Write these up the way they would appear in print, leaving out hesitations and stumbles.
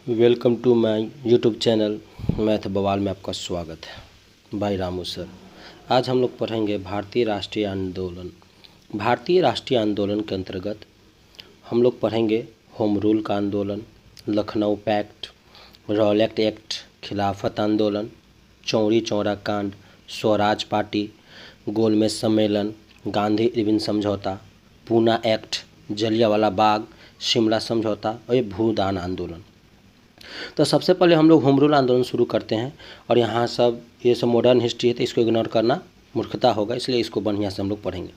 Welcome to my YouTube channel math बवाल में आपका स्वागत है। भाई रामू सर, आज हम लोग पढ़ेंगे भारतीय राष्ट्रीय आंदोलन। भारतीय राष्ट्रीय आंदोलन के अंतर्गत हम लोग पढ़ेंगे होम रूल का आंदोलन, लखनऊ पैक्ट, रॉलेट एक्ट, खिलाफत आंदोलन, चौरी चौरा कांड, स्वराज पार्टी, गोलमेज सम्मेलन, गांधी इरविन समझौता, पूना एक्ट, जलियांवाला बाग, शिमला समझौता और ये भूदान आंदोलन। तो सबसे पहले हम लोग होम रूल आंदोलन शुरू करते हैं और यहाँ ये सब मॉडर्न हिस्ट्री है तो इसको इग्नोर करना मूर्खता होगा, इसलिए इसको बढ़िया से हम लोग पढ़ेंगे।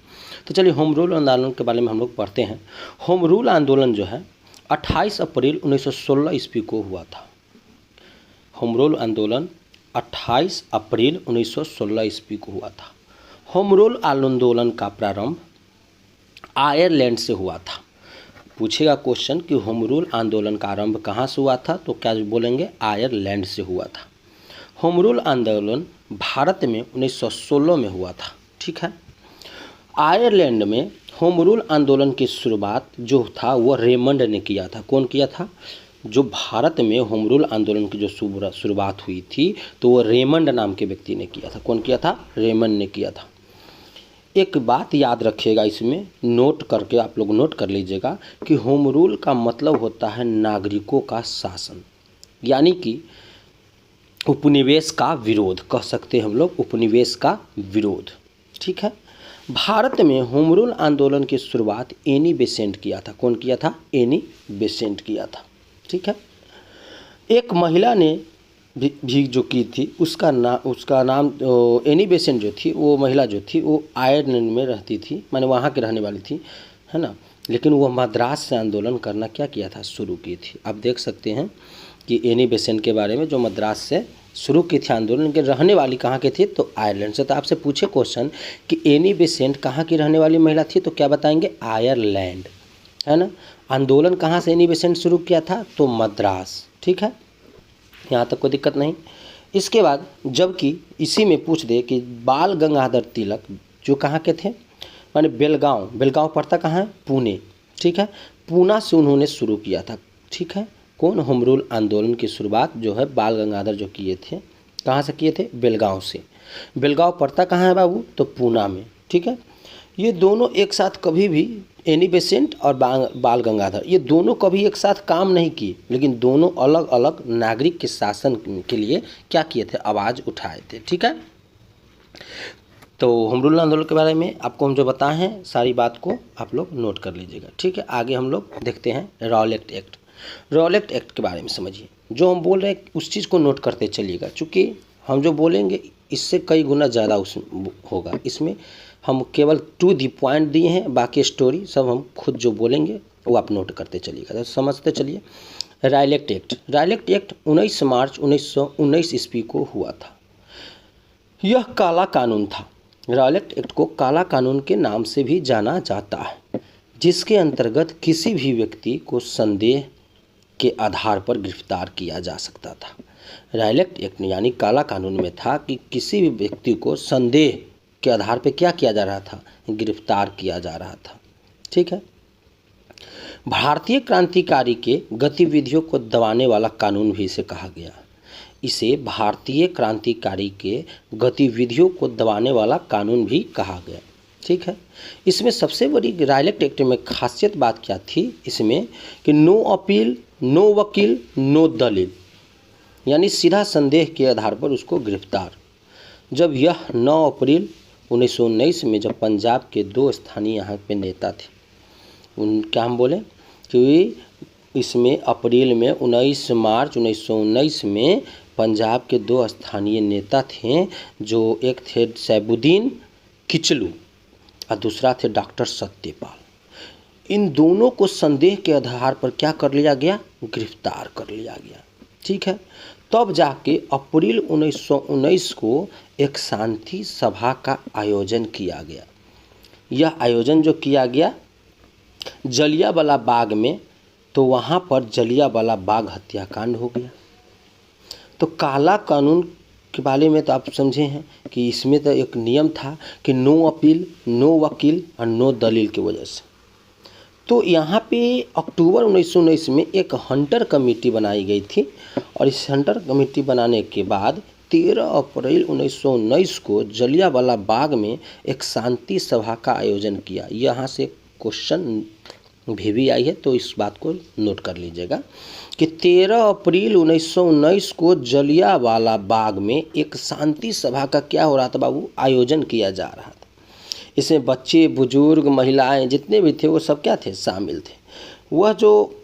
तो चलिए होम रूल आंदोलन के बारे में हम लोग पढ़ते हैं। होम रूल आंदोलन जो है 28 अप्रैल 1916 ईस्वी को हुआ था। होम रूल आंदोलन 28 अप्रैल 1916 ईस्वी को हुआ था। होम रूल आंदोलन का प्रारंभ आयरलैंड से हुआ था। पूछेगा क्वेश्चन कि होम रूल आंदोलन का आरंभ कहाँ से हुआ था, तो क्या बोलेंगे आयरलैंड से हुआ था। होम रूल आंदोलन भारत में 1916 में हुआ था। ठीक है, आयरलैंड में होम रूल आंदोलन की शुरुआत जो था वो रेमंड ने किया था। कौन किया था? जो भारत में होम रूल आंदोलन की जो शुरुआत हुई थी तो वो रेमंड नाम के व्यक्ति ने किया था। कौन किया था? रेमंड ने किया था। एक बात याद रखिएगा, इसमें नोट करके आप लोग नोट कर लीजिएगा कि होम रूल का मतलब होता है नागरिकों का शासन, यानी कि उपनिवेश का विरोध कह सकते हैं हम लोग, उपनिवेश का विरोध। ठीक है, भारत में होम रूल आंदोलन की शुरुआत एनी बेसेंट किया था। कौन किया था? एनी बेसेंट किया था। ठीक है, एक महिला ने भी जो की थी उसका नाम एनी बेसेंट जो थी, वो महिला जो थी वो आयरलैंड में रहती थी, माने वहाँ की रहने वाली थी, है ना। लेकिन वो मद्रास से आंदोलन करना क्या किया था? शुरू की थी। आप देख सकते हैं कि एनी बेसेंट के बारे में जो मद्रास से शुरू की थी आंदोलन के, रहने वाली कहाँ की थी? तो आयरलैंड से। तो आपसे पूछे क्वेश्चन कि एनी बेसेंट कहाँ की रहने वाली महिला थी, तो क्या बताएंगे? आयरलैंड, है ना। आंदोलन कहाँ से एनी बेसेंट शुरू किया था? तो मद्रास। ठीक है, यहाँ तक कोई दिक्कत नहीं। इसके बाद जबकि इसी में पूछ दे कि बाल गंगाधर तिलक जो कहाँ के थे, माने बेलगांव पड़ता कहाँ है? पुणे। ठीक है, पूना से उन्होंने शुरू किया था। ठीक है, कौन? होम रूल आंदोलन की शुरुआत जो है बाल गंगाधर जो किए थे, कहाँ से किए थे? बेलगांव से। बेलगांव पड़ता कहाँ है बाबू? तो पूना में। ठीक है, ये दोनों एक साथ कभी भी, एनी बेसेंट और बाल गंगाधर, ये दोनों कभी एक साथ काम नहीं किए, लेकिन दोनों अलग अलग नागरिक के शासन के लिए क्या किए थे? आवाज़ उठाए थे। ठीक है, तो होम रूल आंदोलन के बारे में आपको हम जो बताए हैं सारी बात को आप लोग नोट कर लीजिएगा। ठीक है, आगे हम लोग देखते हैं रॉलेट एक्ट। रॉलेट एक्ट के बारे में समझिए, जो हम बोल रहे हैं उस चीज़ को नोट करते चलिएगा, चूँकि हम जो बोलेंगे इससे कई गुना ज़्यादा होगा। इसमें हम केवल टू दी पॉइंट दिए हैं, बाकी स्टोरी सब हम खुद जो बोलेंगे वो आप नोट करते चलिएगा। तो समझते चलिए। रॉलेट एक्ट 19 मार्च 1919 ईस्वी को हुआ था। यह काला कानून था। रॉलेट एक्ट को काला कानून के नाम से भी जाना जाता है, जिसके अंतर्गत किसी भी व्यक्ति को संदेह के आधार पर गिरफ्तार किया जा सकता था। रॉलेट एक्ट यानी काला कानून में था कि किसी भी व्यक्ति को संदेह के आधार पर क्या किया जा रहा था? गिरफ्तार किया जा रहा था। ठीक है, भारतीय क्रांतिकारी के गतिविधियों को दबाने वाला कानून भी इसे कहा गया। इसे भारतीय क्रांतिकारी के गतिविधियों को दबाने वाला कानून भी कहा गया। ठीक है, इसमें सबसे बड़ी रॉलेट एक्ट में खासियत बात क्या थी इसमें कि नो अपील, नो वकील, नो दलील, यानी सीधा संदेह के आधार पर उसको गिरफ्तार। जब यह 9 अप्रैल 1919 में जब पंजाब के 2 स्थानीय यहाँ पे नेता थे, उन क्या हम बोले कि इसमें अप्रैल में 19 मार्च 1919 में पंजाब के 2 स्थानीय नेता थे, जो एक थे सैबुद्दीन किचलू और दूसरा थे डॉक्टर सत्यपाल। इन दोनों को संदेह के आधार पर क्या कर लिया गया? गिरफ्तार कर लिया गया। ठीक है, तब जाके अप्रैल 1919 को एक शांति सभा का आयोजन किया गया। यह आयोजन जो किया गया जलियांवाला बाग में, तो वहाँ पर जलियांवाला बाग हत्याकांड हो गया। तो काला कानून के बारे में तो आप समझे हैं कि इसमें तो एक नियम था कि नो अपील, नो वकील और नो दलील की वजह से तो यहाँ पे अक्टूबर 1919 में एक हंटर कमेटी बनाई गई थी और इस हंटर कमेटी बनाने के बाद 13 अप्रैल 1919 को जलियांवाला बाग में एक शांति सभा का आयोजन किया। यहाँ से क्वेश्चन भी आई है, तो इस बात को नोट कर लीजिएगा कि 13 अप्रैल 1919 को जलियांवाला बाग में एक शांति सभा का क्या हो रहा था बाबू, आयोजन किया जा रहा था। इसमें बच्चे, बुजुर्ग, महिलाएं जितने भी थे वो सब क्या थे, शामिल थे। वह जो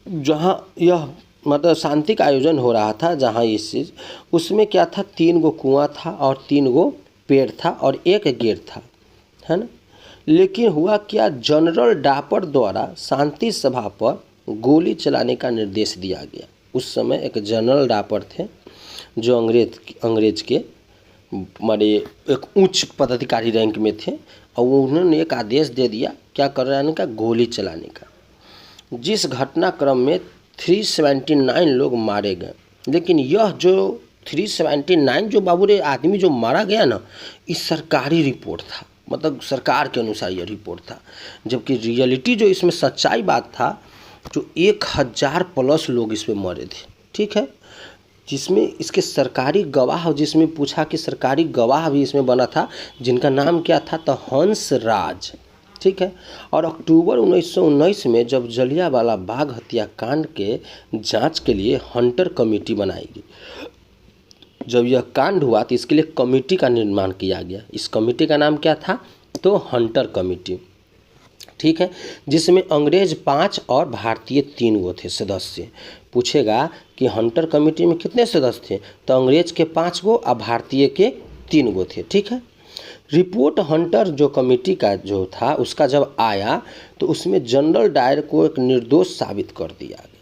जहाँ यह मतलब शांति का आयोजन हो रहा था, जहाँ इस चीज़ उसमें क्या था, 3 गो कुआं था और 3 गो पेड़ था और एक गेट था, है ना। लेकिन हुआ क्या, जनरल डापर द्वारा शांति सभा पर गोली चलाने का निर्देश दिया गया। उस समय एक जनरल डापर थे जो अंग्रेज के माने एक उच्च पदाधिकारी रैंक में थे और उन्होंने एक आदेश दे दिया क्या कराने का, गोली चलाने का। जिस घटनाक्रम में 379 लोग मारे गए। लेकिन यह जो 379 जो बाबू रे आदमी जो मारा गया ना, इस सरकारी रिपोर्ट था, मतलब सरकार के अनुसार यह रिपोर्ट था। जबकि रियलिटी जो इसमें सच्चाई बात था, जो 1000 प्लस लोग इसमें मरे थे, ठीक है। जिसमें इसके सरकारी गवाह, जिसमें पूछा कि सरकारी गवाह भी इसमें बना था, जिनका नाम क्या था, तो हंस राज, ठीक है। और अक्टूबर 1919 में जब जलियांवाला बाग हत्याकांड के जांच के लिए हंटर कमेटी बनाई गई, जब यह कांड हुआ तो इसके लिए कमेटी का निर्माण किया गया। इस कमेटी का नाम क्या था, तो हंटर कमेटी, ठीक है। जिसमें अंग्रेज 5 और भारतीय 3 गो थे सदस्य। पूछेगा कि हंटर कमेटी में कितने सदस्य थे, तो अंग्रेज के 5 गो और भारतीय के 3 गो थे, ठीक है। रिपोर्ट हंटर जो कमेटी का जो था उसका जब आया तो उसमें जनरल डायर को एक निर्दोष साबित कर दिया गया।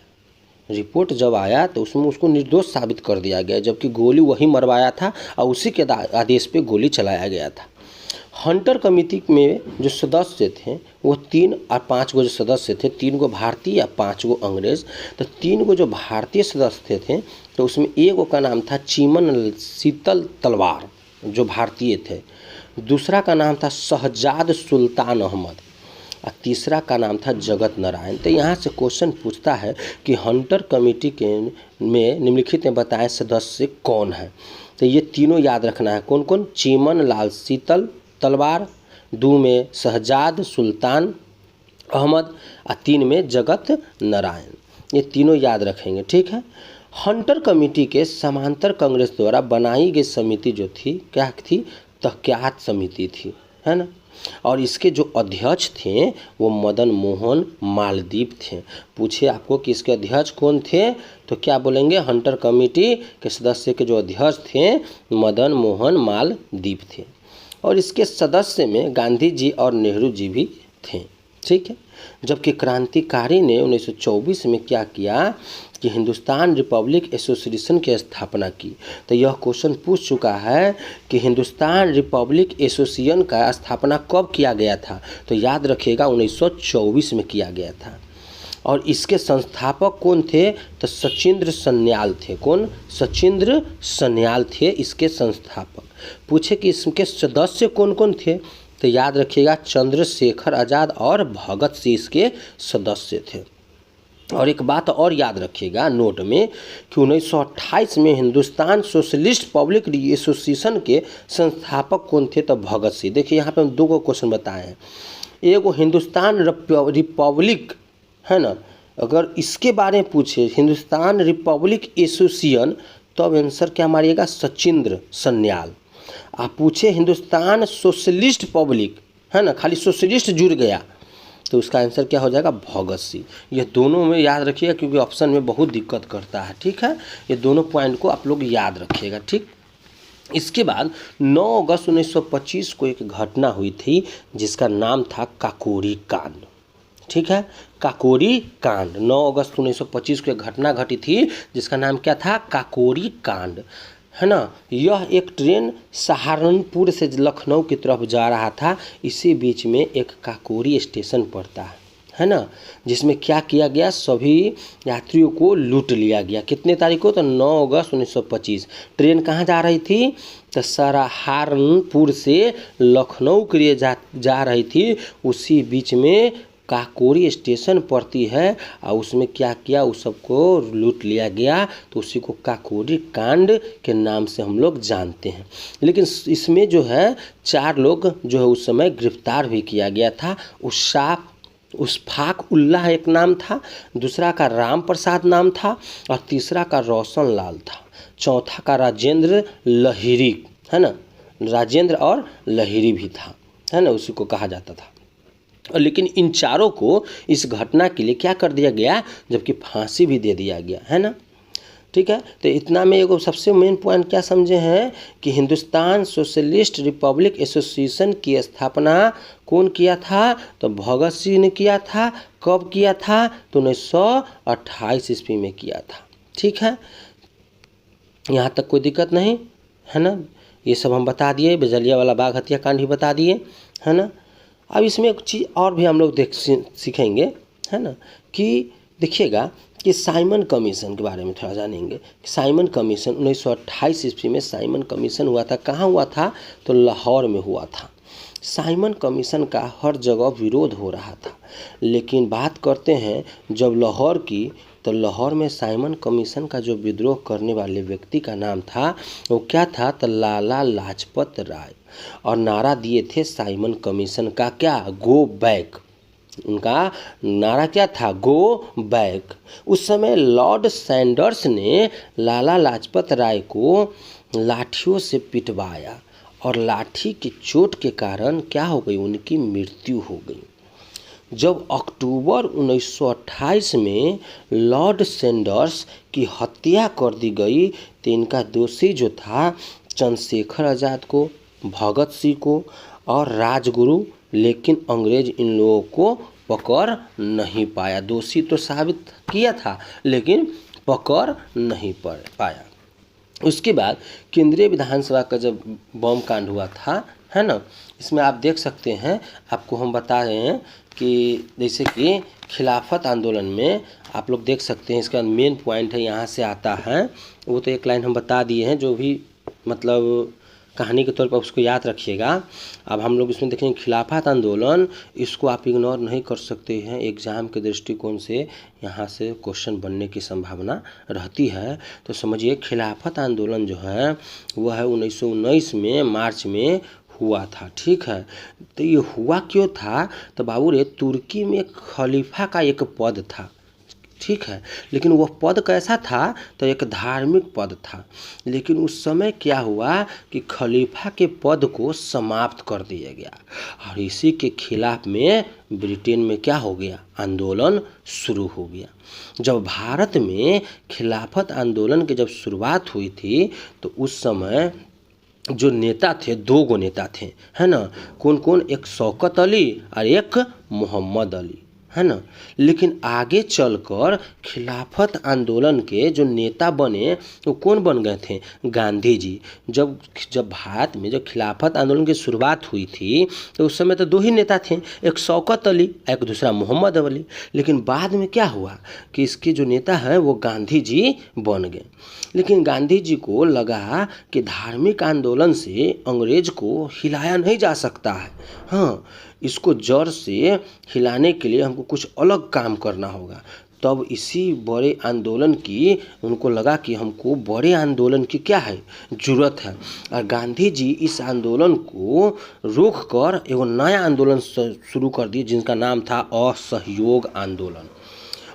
रिपोर्ट जब आया तो उसमें उसको निर्दोष साबित कर दिया गया, जबकि गोली वही मरवाया था और उसी के आदेश पे गोली चलाया गया था। हंटर कमेटी में जो सदस्य थे वो 3 और 5 गो जो सदस्य थे, 3 गो भारतीय या 5 गो अंग्रेज। तो 3 गो जो भारतीय सदस्य थे तो उसमें एक गो का नाम था चीमन शीतल तलवार जो भारतीय थे, दूसरा का नाम था शहजाद सुल्तान अहमद और तीसरा का नाम था जगत नारायण। तो यहाँ से क्वेश्चन पूछता है कि हंटर कमेटी के में निम्नलिखित में बताएं सदस्य कौन है। तो ये तीनों याद रखना है, कौन कौन, चीमन लाल शीतल तलवार, 2 में शहजाद सुल्तान अहमद और 3 में जगत नारायण। ये तीनों याद रखेंगे, ठीक है। हंटर कमेटी के समांतर कांग्रेस द्वारा बनाई गई समिति जो थी क्या थी, तहक़ीक़ात समिति थी, है ना। और इसके जो अध्यक्ष थे वो मदन मोहन मालदीप थे। पूछे आपको कि इसके अध्यक्ष कौन थे, तो क्या बोलेंगे, हंटर कमेटी के सदस्य के जो अध्यक्ष थे मदन मोहन मालदीप थे। और इसके सदस्य में गांधी जी और नेहरू जी भी थे, ठीक है। जबकि क्रांतिकारी ने 1924 में क्या किया कि हिंदुस्तान रिपब्लिक एसोसिएशन की स्थापना की। तो यह क्वेश्चन पूछ चुका है कि हिंदुस्तान रिपब्लिक एसोसिएशन का स्थापना कब किया गया था, तो याद रखिएगा 1924 में किया गया था। और इसके संस्थापक कौन थे, तो सचिंद्र सन्याल थे। कौन, सचिंद्र सन्याल थे इसके संस्थापक। पूछे कि इसके सदस्य कौन कौन थे, तो याद रखिएगा चंद्रशेखर आज़ाद और भगत सिंह इसके सदस्य थे। और एक बात और याद रखिएगा नोट में कि 1928 में हिंदुस्तान सोशलिस्ट पब्लिक एसोसिएशन के संस्थापक कौन थे, तो भगत सिंह। देखिए यहाँ पे हम 2 क्वेश्चन बताए हैं, एगो हिंदुस्तान रिपब्लिक है ना, अगर इसके बारे में पूछे हिंदुस्तान रिपब्लिक एसोसिएशन तो अब आंसर क्या मारिएगा, सचिंद्र सन्याल। आप पूछे हिंदुस्तान सोशलिस्ट पब्लिक, है ना, खाली सोशलिस्ट जुड़ गया तो उसका आंसर क्या हो जाएगा, भगत सिंह। ये दोनों में याद रखिएगा क्योंकि ऑप्शन में बहुत दिक्कत करता है, ठीक है। ये दोनों पॉइंट को आप लोग याद रखिएगा, ठीक। इसके बाद 9 अगस्त 1925 को एक घटना हुई थी जिसका नाम था काकोरी कांड, ठीक है। काकोरी कांड 9 अगस्त 1925 को एक घटना घटी थी जिसका नाम क्या था, काकोरी कांड, है ना। यह एक ट्रेन सहारनपुर से लखनऊ की तरफ जा रहा था, इसी बीच में एक काकोरी स्टेशन पड़ता है, है ना, जिसमें क्या किया गया, सभी यात्रियों को लूट लिया गया। कितने तारीख को, तो 9 अगस्त 1925। ट्रेन कहाँ जा रही थी, तो सहारनपुर से लखनऊ के लिए जा रही थी। उसी बीच में काकोरी स्टेशन पड़ती है और उसमें क्या किया, उस सबको लूट लिया गया, तो उसी को काकोरी कांड के नाम से हम लोग जानते हैं। लेकिन इसमें जो है 4 लोग जो है उस समय गिरफ्तार भी किया गया था। उस्फाक उल्लाह एक नाम था, दूसरा का राम प्रसाद नाम था और तीसरा का रोशन लाल था, चौथा का राजेंद्र लहिरी, है ना, राजेंद्र और लहिरी भी था, है ना, उसी को कहा जाता था। लेकिन इन चारों को इस घटना के लिए क्या कर दिया गया, जबकि फांसी भी दे दिया गया, है ना। ठीक है, तो इतना में एगो सबसे मेन पॉइंट क्या समझे हैं कि हिंदुस्तान सोशलिस्ट रिपब्लिक एसोसिएशन की स्थापना कौन किया था, तो भगत सिंह ने किया था। कब किया था, तो 1928 ईस्वी में किया था। ठीक है, यहाँ तक कोई दिक्कत नहीं, है ना। ये सब हम बता दिए, जलियांवाला बाग हत्याकांड भी बता दिए, है ना। अब इसमें एक चीज़ और भी हम लोग सीखेंगे, है ना, कि देखिएगा कि साइमन कमीशन के बारे में थोड़ा जानेंगे। साइमन कमीशन 1928 ईस्वी में साइमन कमीशन हुआ था। कहाँ हुआ था, तो लाहौर में हुआ था। साइमन कमीशन का हर जगह विरोध हो रहा था, लेकिन बात करते हैं जब लाहौर की, तो लाहौर में साइमन कमीशन का जो विद्रोह करने वाले व्यक्ति का नाम था वो क्या था, तो लाला लाजपत राय, और नारा दिए थे साइमन कमीशन का क्या, गो बैक। उनका नारा क्या था, गो बैक। उस समय लॉर्ड सैंडर्स ने लाला लाजपत राय को लाठियों से पिटवाया और लाठी की चोट के कारण क्या हो गई, उनकी मृत्यु हो गई। जब अक्टूबर 1928 में लॉर्ड सैंडर्स की हत्या कर दी गई, तो इनका दोषी जो था चंद्रशेखर आज़ाद को, भगत सिंह को और राजगुरु, लेकिन अंग्रेज इन लोगों को पकड़ नहीं पाया। दोषी तो साबित किया था लेकिन पकड़ नहीं पाया। उसके बाद केंद्रीय विधानसभा का जब बम कांड हुआ था, है ना, इसमें आप देख सकते हैं, आपको हम बता रहे हैं कि जैसे कि खिलाफत आंदोलन में आप लोग देख सकते हैं, इसका मेन पॉइंट है, यहाँ से आता है, वो तो एक लाइन हम बता दिए हैं, जो भी मतलब कहानी के तौर पर उसको याद रखिएगा। अब हम लोग इसमें देखेंगे खिलाफत आंदोलन, इसको आप इग्नोर नहीं कर सकते हैं, एग्ज़ाम के दृष्टिकोण से यहाँ से क्वेश्चन बनने की संभावना रहती है। तो समझिए खिलाफत आंदोलन जो है वह है 1919 में मार्च में हुआ था। ठीक है, तो ये हुआ क्यों था, तो बाबू रे तुर्की में खलीफा का एक पद था। ठीक है, लेकिन वह पद कैसा था, तो एक धार्मिक पद था। लेकिन उस समय क्या हुआ कि खलीफा के पद को समाप्त कर दिया गया और इसी के खिलाफ में ब्रिटेन में क्या हो गया, आंदोलन शुरू हो गया। जब भारत में खिलाफत आंदोलन की जब शुरुआत हुई थी, तो उस समय जो नेता थे, 2 गो नेता थे, है ना, कौन कौन, एक शौकत अली और एक मोहम्मद अली, है ना। लेकिन आगे चलकर खिलाफत आंदोलन के जो नेता बने वो कौन बन गए थे, गांधी जी। जब भारत में जब खिलाफत आंदोलन की शुरुआत हुई थी, तो उस समय तो 2 ही नेता थे, एक शौकत अली, एक दूसरा मोहम्मद अली। लेकिन बाद में क्या हुआ कि इसके जो नेता हैं वो गांधी जी बन गए। लेकिन गांधी जी को लगा कि धार्मिक आंदोलन से अंग्रेज को हिलाया नहीं जा सकता है, हाँ, इसको जड़ से हिलाने के लिए हमको कुछ अलग काम करना होगा। तब इसी बड़े आंदोलन की उनको लगा कि हमको बड़े आंदोलन की क्या है, ज़रूरत है। और गांधी जी इस आंदोलन को रोक कर एक नया आंदोलन शुरू कर दिए, जिनका नाम था असहयोग आंदोलन।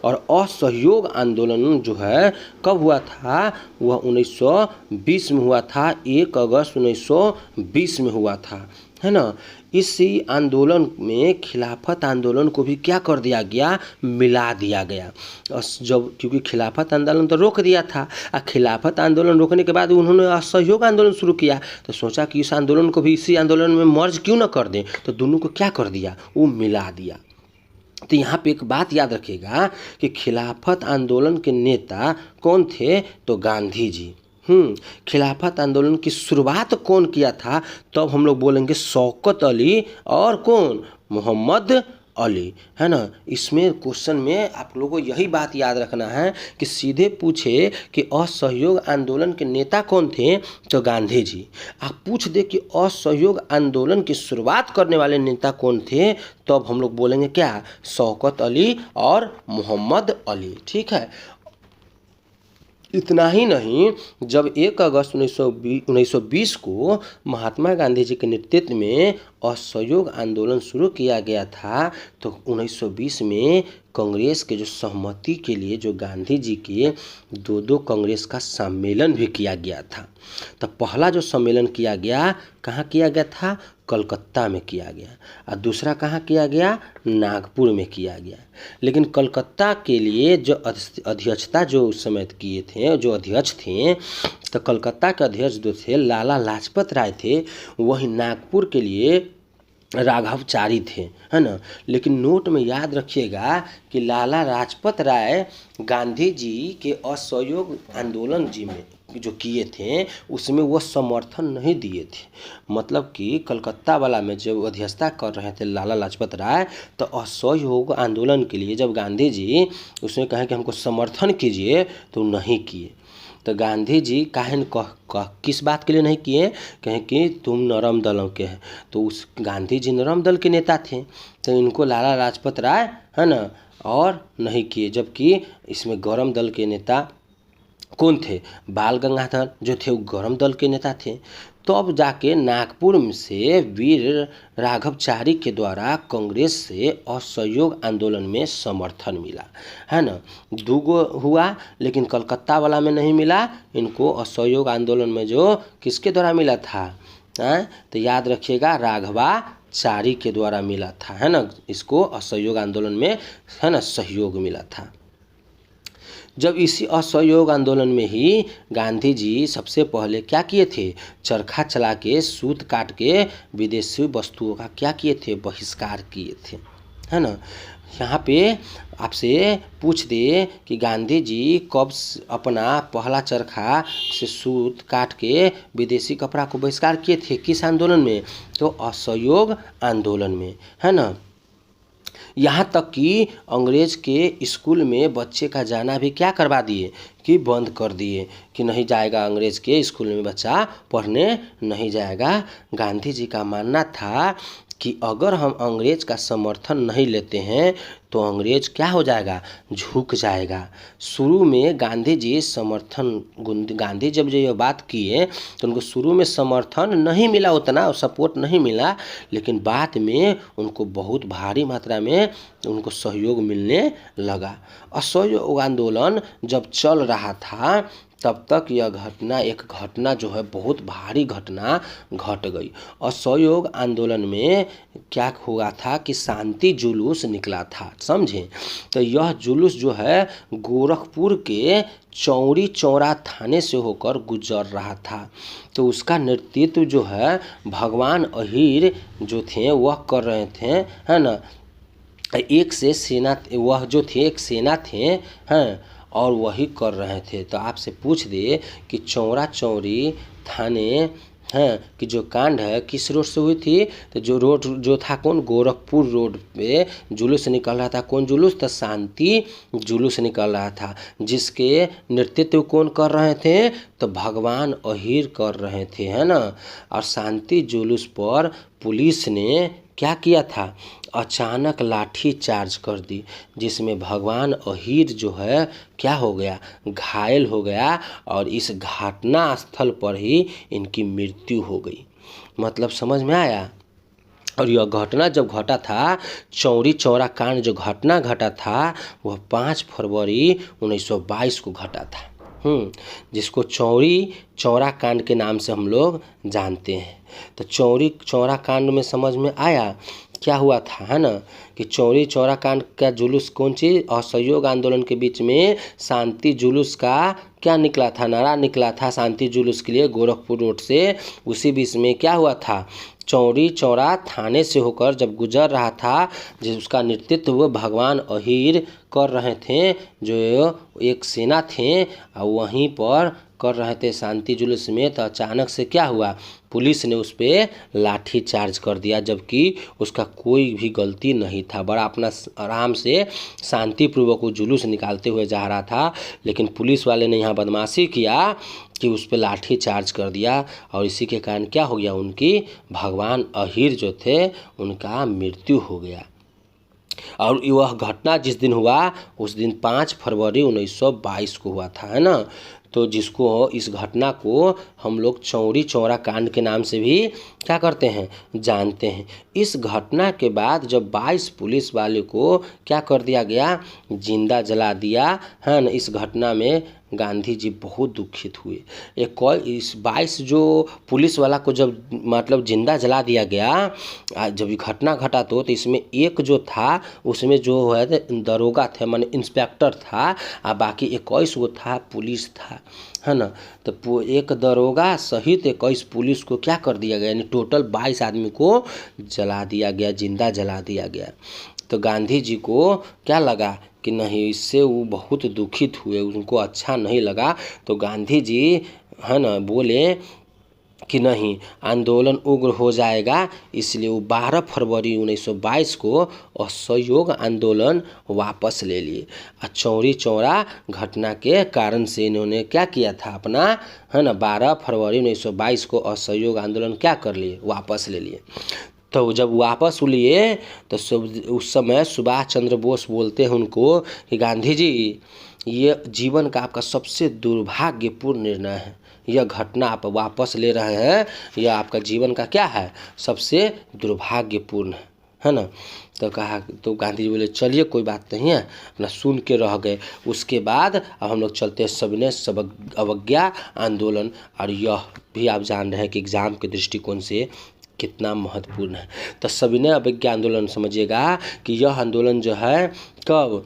और असहयोग आंदोलन जो है कब हुआ था, वह 1920 में हुआ था, 1 अगस्त 1920 में हुआ था, है ना। इसी आंदोलन में खिलाफत आंदोलन को भी क्या कर दिया गया, मिला दिया गया। जब क्योंकि खिलाफत आंदोलन तो रोक दिया था, और खिलाफत आंदोलन रोकने के बाद उन्होंने असहयोग आंदोलन शुरू किया, तो सोचा कि इस आंदोलन को भी इसी आंदोलन में मर्ज क्यों न कर दें, तो दोनों को क्या कर दिया, वो मिला दिया। तो यहाँ पे एक बात याद रखिएगा कि खिलाफत आंदोलन के नेता कौन थे, तो गांधी जी। खिलाफत आंदोलन की शुरुआत कौन किया था, तब हम लोग बोलेंगे शौकत अली और कौन, मोहम्मद अली, है ना। इसमें क्वेश्चन में आप लोगों को यही बात याद रखना है कि सीधे पूछे कि असहयोग आंदोलन के नेता कौन थे, तो गांधी जी। आप पूछ दे कि असहयोग आंदोलन की शुरुआत करने वाले नेता कौन थे, तो अब हम लोग बोलेंगे क्या, शौकत अली और मोहम्मद अली। ठीक है। इतना ही नहीं, जब 1 अगस्त 1920 को महात्मा गांधी जी के नेतृत्व में असहयोग आंदोलन शुरू किया गया था, तो 1920 में कांग्रेस के जो सहमति के लिए जो गांधी जी के दो कांग्रेस का सम्मेलन भी किया गया था। तो पहला जो सम्मेलन किया गया, कहाँ किया गया था, कलकत्ता में किया गया, और दूसरा कहाँ किया गया, नागपुर में किया गया। लेकिन कलकत्ता के लिए जो अध्यक्षता जो उस समय किए थे, जो अध्यक्ष थे, तो कलकत्ता के अध्यक्ष जो थे लाला लाजपत राय थे, वही नागपुर के लिए राघवचारी थे, है ना। लेकिन नोट में याद रखिएगा कि लाला लाजपत राय गांधी जी के असहयोग आंदोलन जी में जो किए थे उसमें वो समर्थन नहीं दिए थे। मतलब कि कलकत्ता वाला में जब अध्यक्षता कर रहे थे लाला लाजपत राय, तो असहयोग आंदोलन के लिए जब गांधी जी उसमें कहे कि हमको समर्थन कीजिए, तो नहीं किए। तो गांधी जी किस बात के लिए नहीं किए, कहें कि तुम नरम दलों के हैं, तो उस गांधी जी नरम दल के नेता थे, तो इनको लाला लाजपत राय, है ना, और नहीं किए। जबकि इसमें गरम दल के नेता कौन थे, बाल गंगाधर जो थे वो गरम दल के नेता थे। तो अब जाके नागपुर से वीर राघवचारी के द्वारा कांग्रेस से असहयोग आंदोलन में समर्थन मिला, है ना। दूगो हुआ, लेकिन कलकत्ता वाला में नहीं मिला इनको असहयोग आंदोलन में, जो किसके द्वारा मिला था, तो याद रखिएगा राघवाचारी के द्वारा मिला था, है ना। इसको असहयोग आंदोलन में, है ना, सहयोग मिला था। जब इसी असहयोग आंदोलन में ही गांधी जी सबसे पहले क्या किए थे, चरखा चला के सूत काट के विदेशी वस्तुओं का क्या किए थे, बहिष्कार किए थे, है ना। यहाँ पे आपसे पूछ दे कि गांधी जी कब अपना पहला चरखा से सूत काट के विदेशी कपड़ा को बहिष्कार किए थे, किस आंदोलन में, तो असहयोग आंदोलन में, है ना। यहाँ तक कि अंग्रेज के स्कूल में बच्चे का जाना भी क्या करवा दिए, कि बंद कर दिए, कि नहीं जाएगा अंग्रेज के स्कूल में बच्चा पढ़ने नहीं जाएगा। गांधी जी का मानना था कि अगर हम अंग्रेज का समर्थन नहीं लेते हैं तो अंग्रेज क्या हो जाएगा, झुक जाएगा। शुरू में गांधी जी गांधी जब ये बात किए तो उनको शुरू में समर्थन नहीं मिला, उतना और सपोर्ट नहीं मिला, लेकिन बाद में उनको बहुत भारी मात्रा में उनको सहयोग मिलने लगा। असहयोग आंदोलन जब चल रहा था तब तक यह एक घटना जो है बहुत भारी घटना घट गई। असहयोग आंदोलन में क्या हुआ था कि शांति जुलूस निकला था, समझे। तो यह जुलूस जो है गोरखपुर के चौरी चौरा थाने से होकर गुजर रहा था। तो उसका नेतृत्व जो है भगवान अहीर जो थे वह कर रहे थे, है ना। वह जो थे एक सेना थे, हैं, और वही कर रहे थे। तो आपसे पूछ दे कि चौरा चौरी थाने हैं कि जो कांड है किस रोड से हुई थी, तो जो रोड जो था कौन, गोरखपुर रोड पे जुलूस निकल रहा था। कौन जुलूस, तो शांति जुलूस निकल रहा था, जिसके नेतृत्व कौन कर रहे थे, तो भगवान अहीर कर रहे थे, है ना। और शांति जुलूस पर पुलिस ने क्या किया था, अचानक लाठी चार्ज कर दी, जिसमें भगवान अहीर जो है क्या हो गया, घायल हो गया, और इस घटना स्थल पर ही इनकी मृत्यु हो गई। मतलब समझ में आया। और यह घटना जब घटा था, चौरी चौरा कांड जो घटना घटा था वह 5 फरवरी 1922 को घटा था, जिसको चौरी चौरा कांड के नाम से हम लोग जानते हैं। तो चौरी चौरा कांड में समझ में आया क्या हुआ था, है ना, कि चौरी चौरा कांड का जुलूस कौन चीज़, असहयोग आंदोलन के बीच में शांति जुलूस का क्या निकला था, नारा निकला था शांति जुलूस के लिए गोरखपुर रोड से। उसी बीच में क्या हुआ था, चौरी चौरा थाने से होकर जब गुजर रहा था, जिसका नेतृत्व भगवान अहीर कर रहे थे, जो एक सेना थे, और वहीं पर कर रहे थे शांति जुलूस में। तो अचानक से क्या हुआ, पुलिस ने उस पर लाठी चार्ज कर दिया, जबकि उसका कोई भी गलती नहीं था, बड़ा अपना आराम से शांतिपूर्वक वो जुलूस निकालते हुए जा रहा था, लेकिन पुलिस वाले ने यहाँ बदमाशी किया कि उस पर लाठी चार्ज कर दिया और इसी के कारण क्या हो गया, उनकी भगवान अहीर जो थे उनका मृत्यु हो गया। और वह घटना जिस दिन हुआ उस दिन 5 फरवरी 1922 को हुआ था, है ना। तो जिसको इस घटना को हम लोग चौरी चौरा कांड के नाम से भी क्या करते हैं, जानते हैं। इस घटना के बाद जब 22 पुलिस वाले को क्या कर दिया गया, जिंदा जला दिया, है ना। इस घटना में गांधी जी बहुत दुखित हुए। इस 22 जो पुलिस वाला को जब मतलब जिंदा जला दिया गया, जब ये घटना घटा तो इसमें एक जो था उसमें जो है दरोगा थे, माने इंस्पेक्टर था, और बाकी 21 वो था पुलिस था, है ना। तो एक दरोगा सहित 21 पुलिस को क्या कर दिया गया, यानी टोटल 22 आदमी को जला दिया गया, जिंदा जला दिया गया। तो गांधी जी को क्या लगा कि नहीं, इससे वो बहुत दुखित हुए, उनको अच्छा नहीं लगा। तो गांधी जी, है ना, बोले कि नहीं, आंदोलन उग्र हो जाएगा, इसलिए वो 12 फरवरी 1922 को असहयोग आंदोलन वापस ले लिए। चौरी चौरा घटना के कारण से इन्होंने क्या किया था अपना, है ना, 12 फरवरी 1922 को असहयोग आंदोलन क्या कर लिए, वापस ले लिए। तो जब वापस लिए तो उस समय सुभाष चंद्र बोस बोलते हैं उनको कि गांधी जी, ये जीवन का आपका सबसे दुर्भाग्यपूर्ण निर्णय है, यह घटना आप वापस ले रहे हैं, यह आपका जीवन का क्या है, सबसे दुर्भाग्यपूर्ण है ना। तो कहा, तो गांधी जी बोले चलिए कोई बात नहीं है, अपना सुन के रह गए। उसके बाद अब हम लोग चलते हैं सविनय अवज्ञा आंदोलन, और यह भी आप जान रहे हैं कि एग्जाम के दृष्टिकोण से कितना महत्वपूर्ण है। तो सविनय अवज्ञा आंदोलन समझिएगा कि यह आंदोलन जो है कब,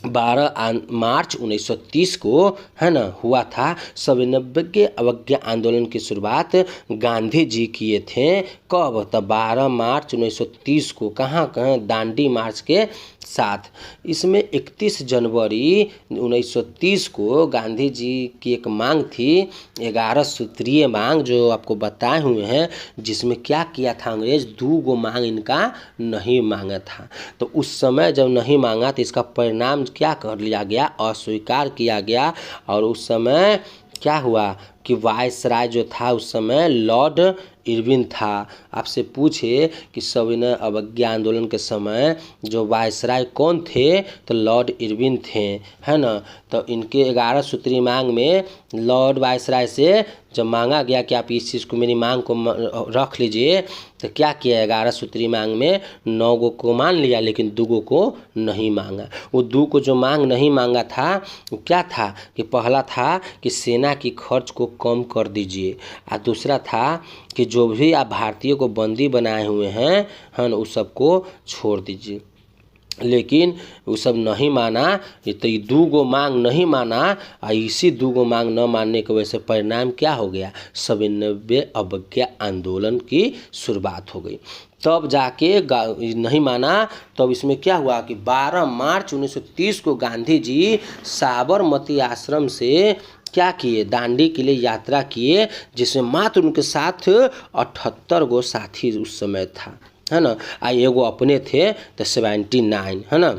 12 मार्च 1930 को, है ना, हुआ था। सविनय अवज्ञा आंदोलन की शुरुआत गांधी जी किए थे कब, तो 12 मार्च 1930 को। कहाँ, दांडी मार्च के साथ। इसमें 31 जनवरी 1930 को गांधी जी की एक मांग थी, 11 सूत्रीय मांग जो आपको बताए हुए हैं, जिसमें क्या किया था अंग्रेज, 2 मांग इनका नहीं मांगा था। तो उस समय जब नहीं मांगा तो इसका परिणाम क्या कर लिया गया, अस्वीकार किया गया। और उस समय क्या हुआ कि वायसराय जो था उस समय लॉर्ड इरविन था। आपसे पूछे कि सविनय अवज्ञा आंदोलन के समय जो वायसराय कौन थे, तो लॉर्ड इरविन थे, है ना। तो इनके 11 सूत्री मांग में लॉर्ड वायसराय से जब मांगा गया कि आप इस चीज़ को, मेरी मांग को रख लीजिए, तो क्या किया, 11 सूत्री मांग में 9 को मान लिया, लेकिन 2 को नहीं मांगा। वो 2 को जो मांग नहीं मांगा था वो क्या था कि पहला था कि सेना की खर्च को कम कर दीजिए, और दूसरा था कि जो भी आप भारतीयों को बंदी बनाए हुए हैं, है ना, उस सबको छोड़ दीजिए। लेकिन वो सब नहीं माना। तो ये 2 मांग नहीं माना, और इसी 2 मांग न मानने की वजह से परिणाम क्या हो गया, सविनय अवज्ञा आंदोलन की शुरुआत हो गई। तब जाके नहीं माना, तब इसमें क्या हुआ कि 12 मार्च 1930 को गांधी जी साबरमती आश्रम से क्या किए, दांडी के लिए यात्रा किए, जिसमें मात्र उनके साथ 78 साथी उस समय था, है ना। एगो अपने थे तो 79, है ना,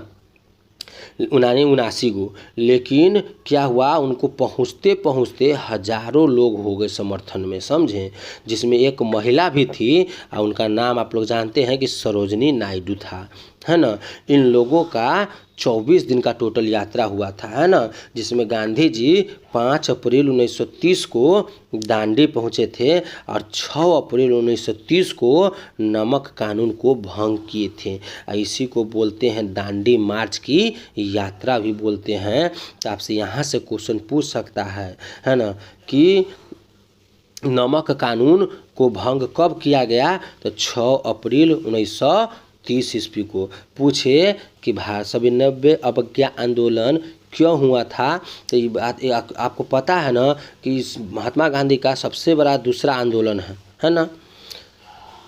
79 गो। लेकिन क्या हुआ, उनको पहुँचते पहुँचते हजारों लोग हो गए समर्थन में, समझें, जिसमें एक महिला भी थी, और उनका नाम आप लोग जानते हैं कि सरोजनी नायडू था, है ना। इन लोगों का 24 दिन का टोटल यात्रा हुआ था, है ना, जिसमें गांधी जी 5 अप्रैल 1930 को दांडी पहुँचे थे, और 6 अप्रैल 1930 को नमक कानून को भंग किए थे। इसी को बोलते हैं दांडी मार्च की यात्रा भी बोलते हैं। तो आपसे यहाँ से क्वेश्चन पूछ सकता है ना, कि नमक कानून को भंग कब किया गया, तो 6 अप्रैल 1930 ईस्वी को। पूछे कि सविनय अवज्ञा आंदोलन क्यों हुआ था, तो ये बात आपको पता है ना कि महात्मा गांधी का सबसे बड़ा दूसरा आंदोलन है ना।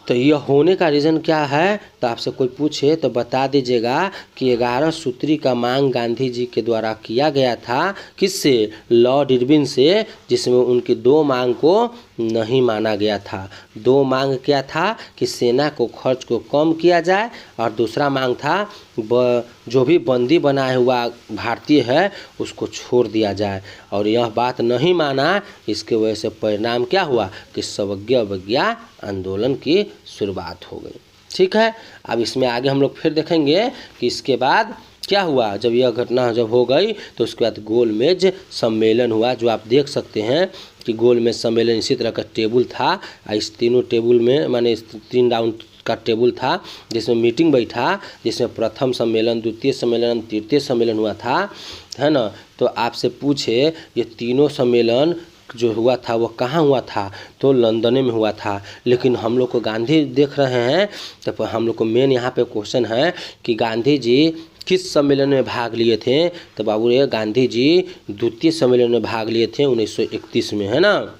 तो यह होने का रीज़न क्या है, तो आपसे कोई पूछे तो बता दीजिएगा कि 11 सूत्री का मांग गांधी जी के द्वारा किया गया था। किससे? लॉर्ड इरविन से, जिसमें उनकी 2 मांग को नहीं माना गया था। 2 मांग क्या था कि सेना को खर्च को कम किया जाए, और दूसरा मांग था जो भी बंदी बनाया हुआ भारतीय है उसको छोड़ दिया जाए। और यह बात नहीं माना, इसके वजह से परिणाम क्या हुआ कि सवज्ञा अवज्ञा आंदोलन की शुरुआत हो गई। ठीक है, अब इसमें आगे हम लोग फिर देखेंगे कि इसके बाद क्या हुआ। जब यह घटना जब हो गई तो उसके बाद गोलमेज सम्मेलन हुआ, जो आप देख सकते हैं कि गोलमेज सम्मेलन इसी तरह का टेबल था। इस तीनों टेबल में माने इस 3 राउंड का टेबल था, जिसमें मीटिंग बैठा, जिसमें प्रथम सम्मेलन, द्वितीय सम्मेलन, तृतीय सम्मेलन हुआ था, है ना। तो आपसे पूछे ये तीनों सम्मेलन जो हुआ था वो कहाँ हुआ था, तो लंदन में हुआ था। लेकिन हम लोग को गांधी देख रहे हैं, तो हम लोग को मेन यहाँ पे क्वेश्चन है कि गांधी जी किस सम्मेलन में भाग लिए थे। तो बाबू रे, गांधी जी द्वितीय सम्मेलन में भाग लिए थे 1931 में, है ना।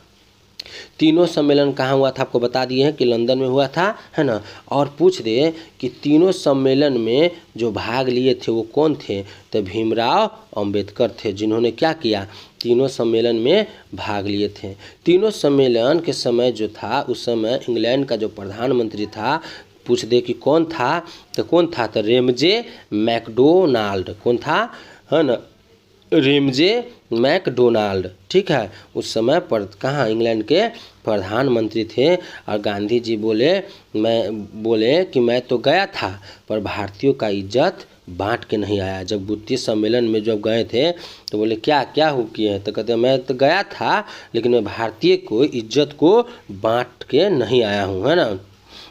तीनों सम्मेलन कहाँ हुआ था आपको बता दिए हैं कि लंदन में हुआ था, है ना। और पूछ दे कि तीनों सम्मेलन में जो भाग लिए थे वो कौन थे, तो भीमराव अंबेडकर थे, जिन्होंने क्या किया, तीनों सम्मेलन में भाग लिए थे। तीनों सम्मेलन के समय जो था, उस समय इंग्लैंड का जो प्रधानमंत्री था, पूछ दे कि कौन था, तो कौन था, तो रेमजे मैकडोनाल्ड। कौन था, है ना, रेमजे मैकडोनाल्ड। ठीक है, उस समय पर कहाँ इंग्लैंड के प्रधानमंत्री थे। और गांधी जी बोले कि मैं तो गया था, पर भारतीयों का इज्जत बांट के नहीं आया। जब द्वितीय सम्मेलन में जब गए थे तो बोले क्या क्या हो किए हैं, तो कहते हैं मैं तो गया था लेकिन मैं भारतीय को इज्जत को बांट के नहीं आया हूँ, है ना।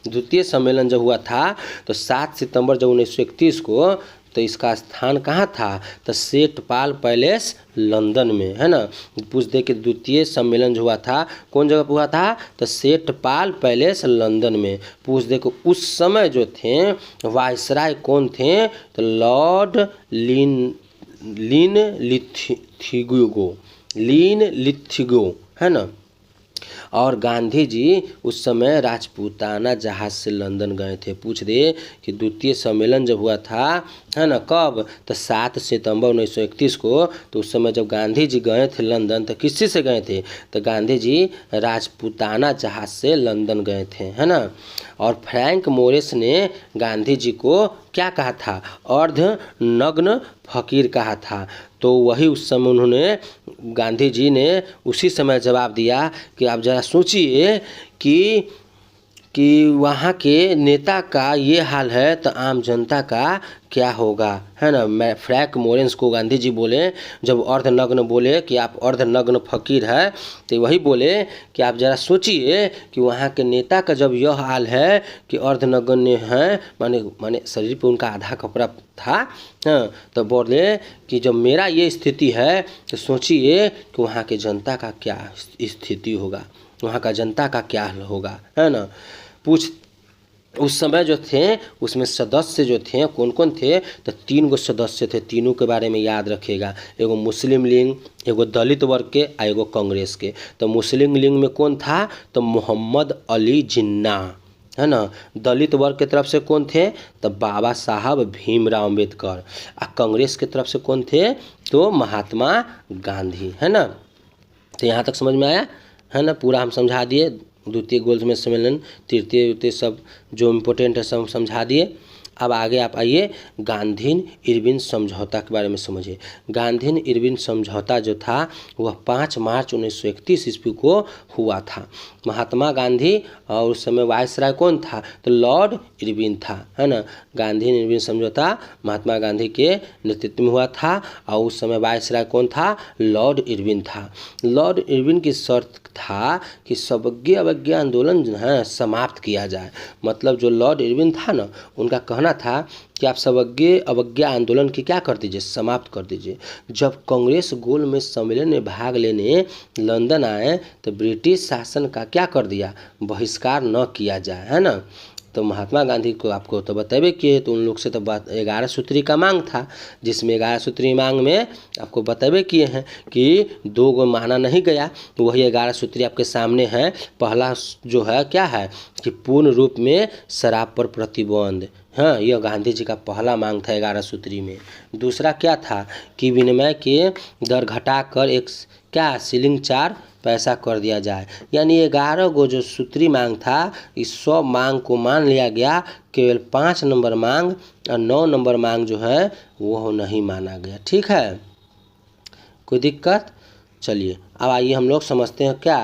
द्वितीय सम्मेलन जब हुआ था तो 7 सितंबर जब 1931 को, तो इसका स्थान कहाँ था, तो सेठ पाल पैलेस लंदन में, है ना। पूछ दे कि द्वितीय सम्मेलन जो हुआ था कौन जगह पर हुआ था, तो सेठ पाल पैलेस लंदन में। पूछ दे कि उस समय जो थे वायसराय कौन थे, तो लॉर्ड लिथिगो, है ना। और गांधी जी उस समय राजपूताना जहाज से लंदन गए थे। पूछ दे कि द्वितीय सम्मेलन जब हुआ था, है ना, कब, तो 7 सितंबर 1931 को। तो उस समय जब गांधी जी गए थे लंदन, तो किससे से गए थे, तो गांधी जी राजपूताना जहाज से लंदन गए थे, है ना। और फ्रैंक मोरिस ने गांधी जी को क्या कहा था, अर्ध नग्न फकीर कहा था। तो वही उस समय उन्होंने, गांधी जी ने उसी समय जवाब दिया कि आप ज़रा सोचिए कि वहाँ के नेता का ये हाल है तो आम जनता का क्या होगा, है ना। मैं फ्रैंक मोरिस को गांधी जी बोले, जब अर्धनग्न बोले कि आप अर्धनग्न फकीर है, तो वही बोले कि आप ज़रा सोचिए कि वहाँ के नेता का जब यह हाल है कि अर्धनग्न हैं, माने शरीर पे उनका आधा कपड़ा था, हाँ, तो बोले कि जब मेरा ये स्थिति है तो सोचिए कि वहाँ के जनता का क्या स्थिति होगा, वहाँ का जनता का क्या होगा, है ना। उस समय जो थे उसमें सदस्य जो थे कौन कौन थे, तो 3 गो सदस्य थे। तीनों के बारे में याद रखिएगा, एगो मुस्लिम लीग, एगो दलित वर्ग के, और एगो कांग्रेस के। तो मुस्लिम लीग में कौन था, तो मोहम्मद अली जिन्ना, है ना। दलित वर्ग की तरफ से कौन थे, तो बाबा साहब भीमराव अंबेडकर। और कांग्रेस की तरफ से कौन थे, तो महात्मा गांधी, है ना। तो यहाँ तक समझ में आया, है ना। पूरा हम समझा दिए, द्वितीय गोलमेज सम्मेलन, तृतीय सब जो इम्पोर्टेंट है सब समझा दिए। अब आगे आप आइए गांधी इरविन समझौता के बारे में समझिए। गांधी इरविन समझौता जो था वह 5 मार्च 1931 ईस्वी को हुआ था। महात्मा गांधी और उस समय वायसराय कौन था, तो लॉर्ड इरविन था, है ना। गांधी इरविन समझौता महात्मा गांधी के नेतृत्व में हुआ था, और उस समय वायसराय कौन था, लॉर्ड इरविन था। लॉर्ड इरविन की शर्त था कि सवज्ञा अवज्ञा आंदोलन जो है समाप्त किया जाए। मतलब जो लॉर्ड इरविन था ना, उनका कहना था कि आप सवज्ञा अवज्ञा आंदोलन की क्या कर दीजिए, समाप्त कर दीजिए। जब कांग्रेस गोलमेज सम्मेलन में भाग लेने लंदन आए तो ब्रिटिश शासन का क्या कर दिया, बहिष्कार न किया जाए, है ना। तो महात्मा गांधी को आपको तो बतेबे किए, तो उन लोग से तो 11 सूत्री का मांग था, जिसमें 11 सूत्री मांग में आपको बतेबे किए हैं कि 2 गो माना नहीं गया। तो वही 11 सूत्री आपके सामने है। पहला जो है क्या है कि पूर्ण रूप में शराब पर प्रतिबंध। हाँ, यह गांधी जी का पहला मांग था 11 सूत्री में। दूसरा क्या था कि विनिमय के दर घटाकर एक क्या शिलिंग 4 पैसा कर दिया जाए। यानी 11 गो जो सूत्री मांग था, इस 100 मांग को मान लिया गया, केवल 5 नंबर मांग और 9 नंबर मांग जो है वो नहीं माना गया। ठीक है, कोई दिक्कत? चलिए अब आइए हम लोग समझते हैं क्या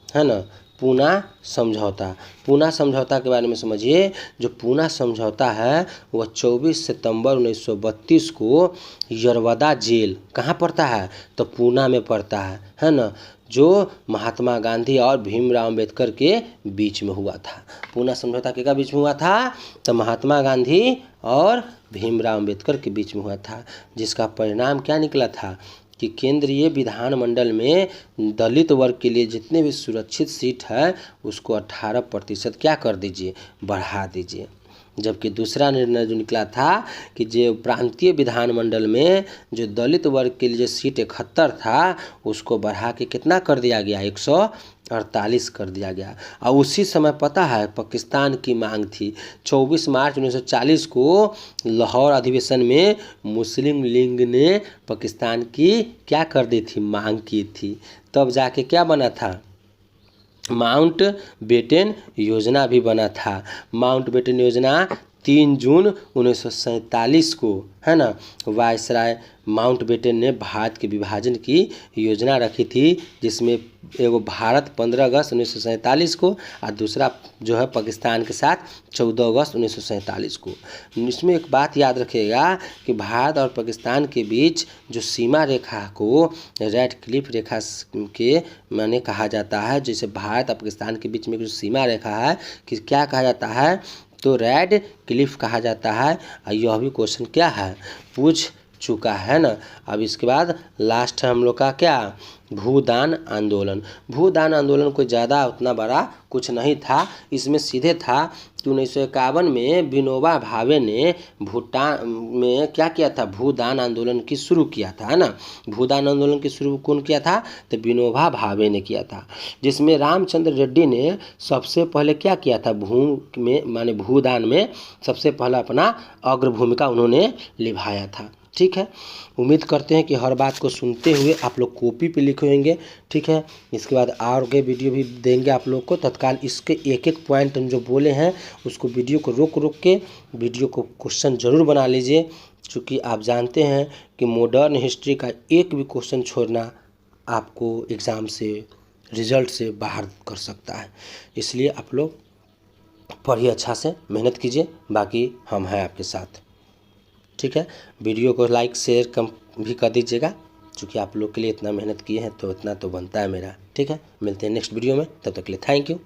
है ना, पूना समझौता। पूना समझौता के बारे में समझिए। जो पूना समझौता है वह 24 सितंबर 1932 को यरवदा जेल कहाँ पड़ता है, तो पूना में पड़ता है ना, जो महात्मा गांधी और भीमराव अम्बेडकर के बीच में हुआ था। पूना समझौता के बीच में हुआ था, तो महात्मा गांधी और भीमराव अम्बेडकर के बीच में हुआ था, जिसका परिणाम क्या निकला था कि केंद्रीय विधानमंडल में दलित वर्ग के लिए जितने भी सुरक्षित सीट है उसको 18% क्या कर दीजिए, बढ़ा दीजिए। जबकि दूसरा निर्णय जो निकला था कि जो प्रांतीय विधानमंडल में जो दलित वर्ग के लिए जो सीट 71 था उसको बढ़ा के कितना कर दिया गया, 148 कर दिया गया। और उसी समय पता है पाकिस्तान की मांग थी। 24 मार्च 1940 को लाहौर अधिवेशन में मुस्लिम लीग ने पाकिस्तान की क्या कर दी थी, मांग की थी। तब जाके क्या बना था, माउंट बेटन योजना भी बना था। माउंट बेटन योजना 3 जून 1947 को है ना, वायसराय माउंट बेटन ने भारत के विभाजन की योजना रखी थी, जिसमें एगो भारत 15 अगस्त 1947 को और दूसरा जो है पाकिस्तान के साथ 14 अगस्त 1947 को। इसमें एक बात याद रखिएगा कि भारत और पाकिस्तान के बीच जो सीमा रेखा को रेड क्लिफ रेखा के माने कहा जाता है। जैसे भारत और पाकिस्तान के बीच में जो सीमा रेखा है कि क्या कहा जाता है, तो रेड क्लिफ कहा जाता है। और यह भी क्वेश्चन क्या है, पूछ चुका है ना। अब इसके बाद लास्ट है हम लोग का क्या, भूदान आंदोलन। भूदान आंदोलन कोई ज़्यादा उतना बड़ा कुछ नहीं था। इसमें सीधे था कि 1951 में विनोबा भावे ने भूटान में क्या किया था, भूदान आंदोलन की शुरू किया था, है ना। भूदान आंदोलन की शुरू कौन किया था, तो विनोबा भावे ने किया था, जिसमें रामचंद्र रेड्डी ने सबसे पहले क्या किया था, भूमि में माने भूदान में सबसे पहला अपना अग्र भूमिका उन्होंने निभाया था। ठीक है, उम्मीद करते हैं कि हर बात को सुनते हुए आप लोग कॉपी पे लिखे होंगे। ठीक है, इसके बाद आगे वीडियो भी देंगे आप लोग को तत्काल। इसके एक एक पॉइंट हम जो बोले हैं उसको वीडियो को रोक के वीडियो को क्वेश्चन ज़रूर बना लीजिए, क्योंकि आप जानते हैं कि मॉडर्न हिस्ट्री का एक भी क्वेश्चन छोड़ना आपको एग्ज़ाम से रिजल्ट से बाहर कर सकता है। इसलिए आप लोग पढ़िए, अच्छा से मेहनत कीजिए, बाकी हम हैं आपके साथ। ठीक है, वीडियो को लाइक शेयर कम भी कर दीजिएगा, क्योंकि आप लोग के लिए इतना मेहनत किए हैं तो इतना तो बनता है मेरा। ठीक है, मिलते हैं नेक्स्ट वीडियो में, तब तक के लिए थैंक यू।